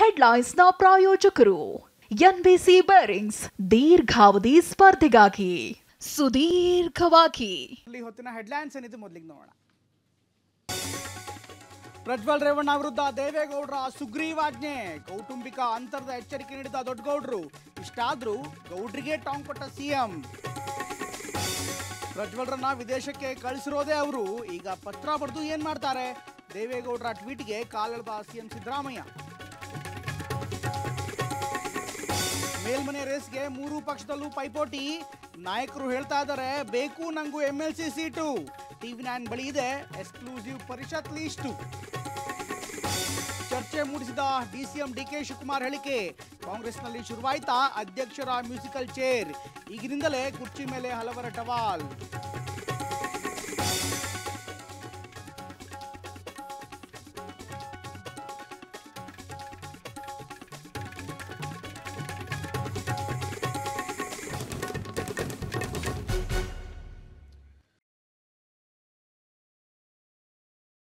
ಹೆಡ್ಲೈನ್ಸ್ನ ಪ್ರಾಯೋಜಕರು NBC bearings ದೀರ್ಘಾವಧಿ ಸ್ಪರ್ಧೆಗಾಗಿ ಸುದೀರ್ಘವಾಗಿ. ಹೊತ್ತಿನ ಹೆಡ್ಲೈನ್ಸ್ ಏನಿದೆ ಮೊದಲಿಗೆ ನೋಡೋಣ. ಪ್ರಜ್ವಲ್ ರೇವಣ್ಣ ವಿರುದ್ಧ ದೇವೇಗೌಡರ ಸುಗ್ರೀವಾಜ್ಞೆ, ಕೌಟುಂಬಿಕ ಅಂತರದ ಎಚ್ಚರಿಕೆ ನೀಡಿದ ದೊಡ್ಡಗೌಡರು. ಇಷ್ಟಾದ್ರೂ ಗೌಡ್ರಿಗೆ ಟಾಂಗ್ ಕೊಟ್ಟ ಸಿಎಂ. ಪ್ರಜ್ವಲ್ರನ್ನ ವಿದೇಶಕ್ಕೆ ಕಳಿಸಿರೋದೇ ಅವರು, ಈಗ ಪತ್ರ ಬರೆದು ಏನ್ ಮಾಡ್ತಾರೆ? ದೇವೇಗೌಡರ ಟ್ವೀಟ್ಗೆ ಕಾಲೆಳೆದ ಸಿಎಂ ಸಿದ್ದರಾಮಯ್ಯ. ಮೇಲ್ಮನೆ ರೇಸ್ಗೆ ಮೂರು ಪಕ್ಷದಲ್ಲೂ ಪೈಪೋಟಿ, ನಾಯಕರು ಹೇಳ್ತಾ ಇದ್ದಾರೆ ಬೇಕು ನಂಗೂ MLC ಸೀಟು. TV9 ಬಳಿ ಇದೆ ಎಕ್ಸ್ಕ್ಲೂಸಿವ್ ಪರಿಷತ್ ಲೀಸ್ಟು. ಚರ್ಚೆ ಮೂಡಿಸಿದ DCM DK ಶಿವಕುಮಾರ್ ಹೇಳಿಕೆ, ಕಾಂಗ್ರೆಸ್ನಲ್ಲಿ ಶುರುವಾಯ್ತಾ ಅಧ್ಯಕ್ಷರ ಮ್ಯೂಸಿಕಲ್ ಚೇರ್, ಈಗಿನಿಂದಲೇ ಕುರ್ಚಿ ಮೇಲೆ ಹಲವರ ಟವಾಲ್.